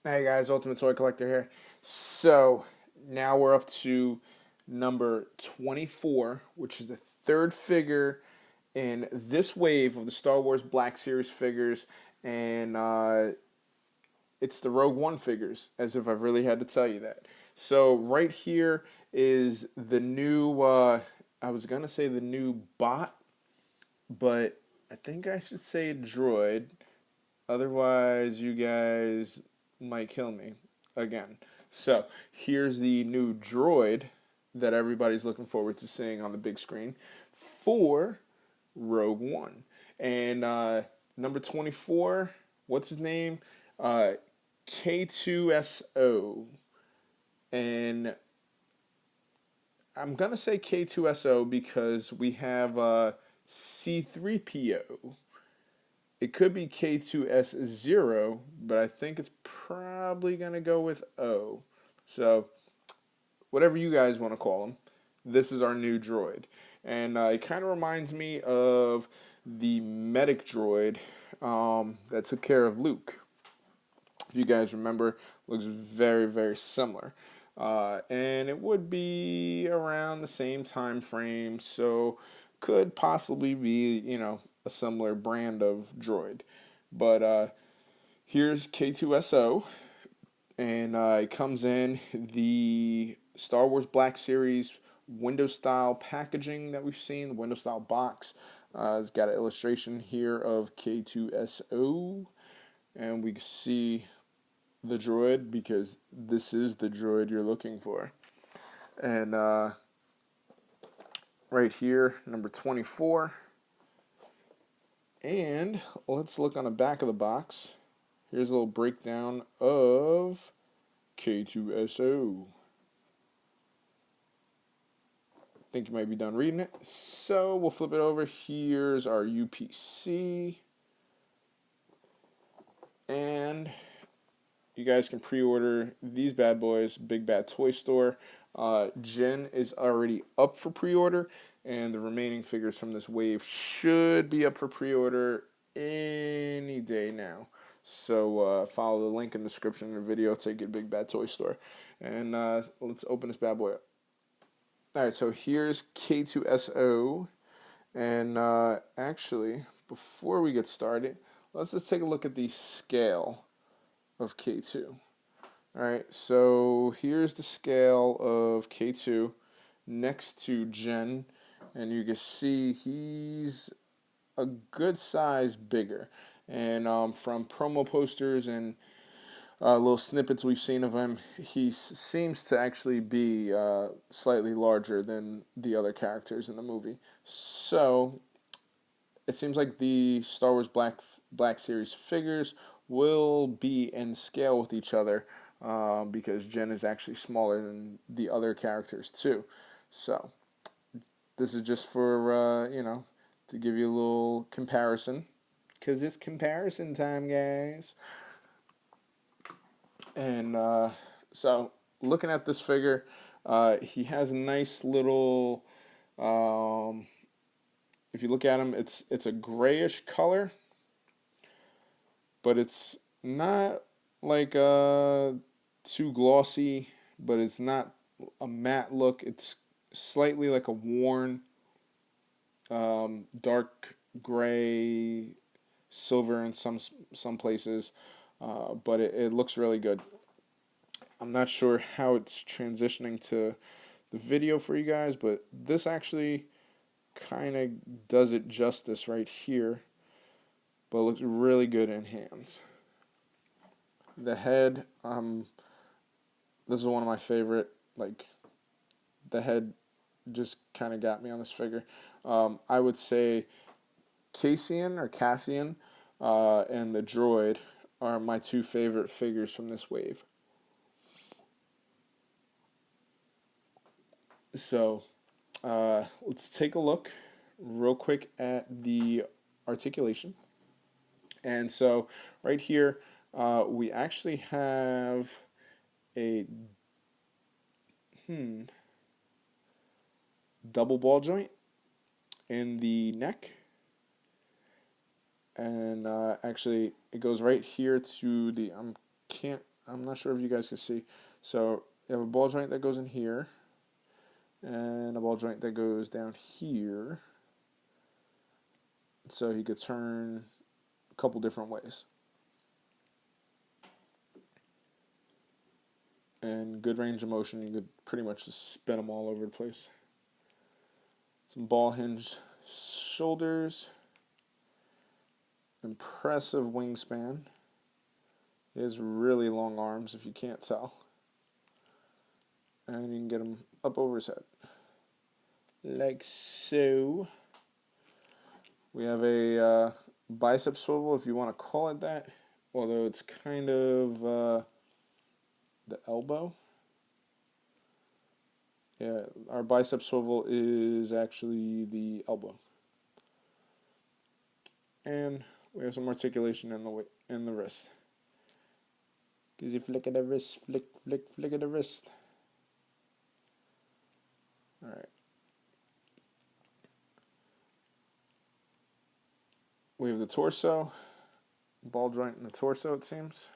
Hey guys, Ultimate Toy Collector here. So now we're up to number 24, which is the third figure in this wave of the Star Wars Black Series figures, and it's the Rogue One figures, as if I really had to tell you that. So right here is the new, I was going to say the new bot, but I think I should say droid. Otherwise, you guys might kill me again. So, here's the new droid that everybody's looking forward to seeing on the big screen for Rogue One. And number 24, what's his name? K-2S0. And I'm going to say K-2S0 because we have C-3PO. It could be K-2S0, but I think it's probably going to go with O. So, whatever you guys want to call him, this is our new droid. And it kind of reminds me of the medic droid that took care of Luke. If you guys remember, looks very, very similar. And it would be around the same time frame, so could possibly be, a similar brand of droid. But here's K2SO, and it comes in the Star Wars Black Series window style packaging that we've seen, the window style box. It's got an illustration here of K2SO, and we can see the droid because this is the droid you're looking for. And right here, number 24. And let's look on the back of the box. Here's a little breakdown of K2SO. Think you might be done reading it. So we'll flip it over. Here's our UPC. And you guys can pre-order these bad boys, Big Bad Toy Store. Jen is already up for pre-order, and the remaining figures from this wave should be up for pre-order any day now. So follow the link in the description of the video. Take it Big Bad Toy Store. And let's open this bad boy up. Alright, so here's K2SO. And actually, before we get started, let's just take a look at the scale of K2. Alright, so here's the scale of K2 next to Jen, and you can see he's a good size bigger. And from promo posters and little snippets we've seen of him, he seems to actually be slightly larger than the other characters in the movie. So it seems like the Star Wars Black Series figures will be in scale with each other because Jen is actually smaller than the other characters too. So this is just for to give you a little comparison, because it's comparison time, guys. And so looking at this figure, he has a nice little. If you look at him, it's a grayish color, but it's not like too glossy, but it's not a matte look. It's slightly like a worn dark gray, silver in some places, but it looks really good. I'm not sure how it's transitioning to the video for you guys, but this actually kind of does it justice right here, but it looks really good in hands. The head, this is one of my favorite, like, the head just kind of got me on this figure. I would say Cassian and the droid are my two favorite figures from this wave. So let's take a look real quick at the articulation. And so right here, we actually have a double ball joint in the neck. And actually, it goes right here to the, I'm not sure if you guys can see. So you have a ball joint that goes in here, and a ball joint that goes down here. So he could turn a couple different ways. And good range of motion, you could pretty much just spin them all over the place. Some ball hinge shoulders. Impressive wingspan. He has really long arms, if you can't tell. And you can get him up over his head. Like so. We have a bicep swivel, if you want to call it that. Although it's kind of the elbow. Yeah, our bicep swivel is actually the elbow. And we have some articulation in the wrist. Because you flick at the wrist, flick at the wrist. Alright. We have the torso. Ball joint in the torso, it seems.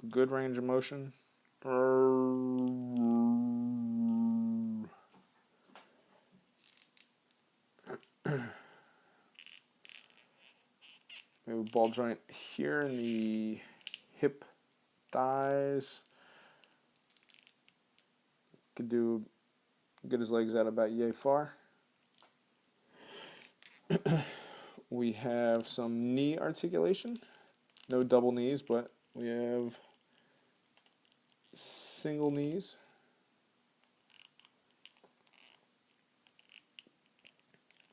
Good range of motion. We have a ball joint here in the hip, thighs. Could get his legs out about yay far. We have some knee articulation. No double knees, but we have single knees.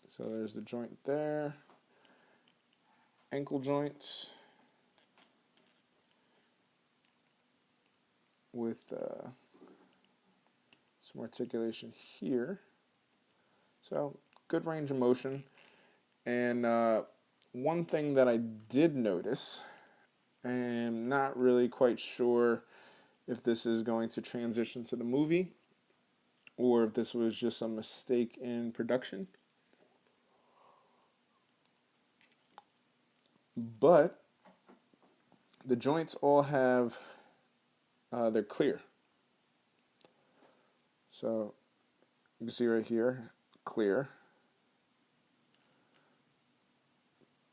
So there's the joint there. Ankle joints with some articulation here. So good range of motion. And one thing that I did notice, and I'm not really quite sure if this is going to transition to the movie or if this was just a mistake in production, but the joints all have, they're clear. So you can see right here, clear,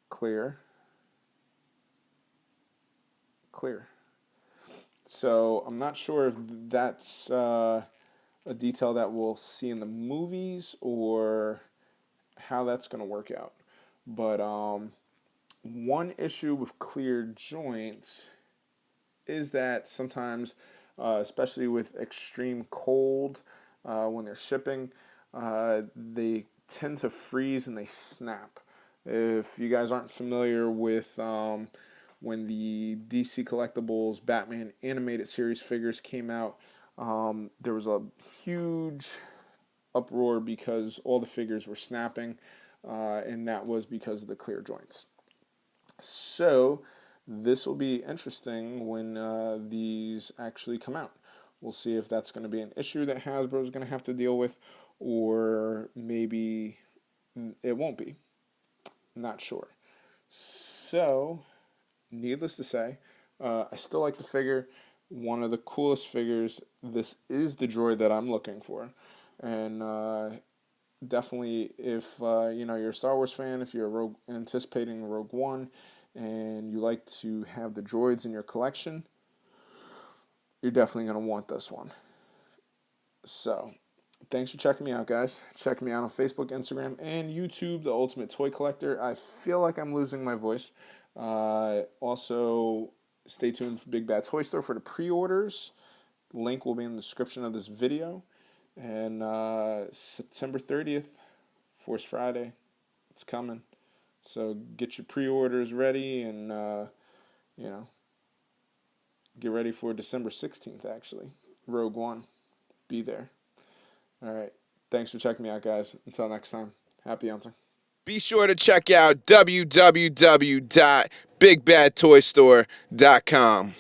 clear, clear. So I'm not sure if that's a detail that we'll see in the movies or how that's going to work out. But one issue with clear joints is that sometimes, especially with extreme cold, when they're shipping, they tend to freeze and they snap. If you guys aren't familiar with when the DC Collectibles Batman animated series figures came out, there was a huge uproar because all the figures were snapping, and that was because of the clear joints. So this will be interesting when these actually come out. We'll see if that's going to be an issue that Hasbro is going to have to deal with, or maybe it won't be. Not sure. So, needless to say, I still like the figure. One of the coolest figures. This is the droid that I'm looking for, and definitely, if you're a Star Wars fan, if you're anticipating Rogue One, and you like to have the droids in your collection, you're definitely going to want this one. So, thanks for checking me out, guys. Check me out on Facebook, Instagram, and YouTube, The Ultimate Toy Collector. I feel like I'm losing my voice. Also, stay tuned for Big Bad Toy Store for the pre-orders. Link will be in the description of this video. And September 30th, Force Friday, it's coming. So get your pre-orders ready and, get ready for December 16th, actually. Rogue One. Be there. All right. Thanks for checking me out, guys. Until next time, happy hunting. Be sure to check out www.bigbadtoystore.com.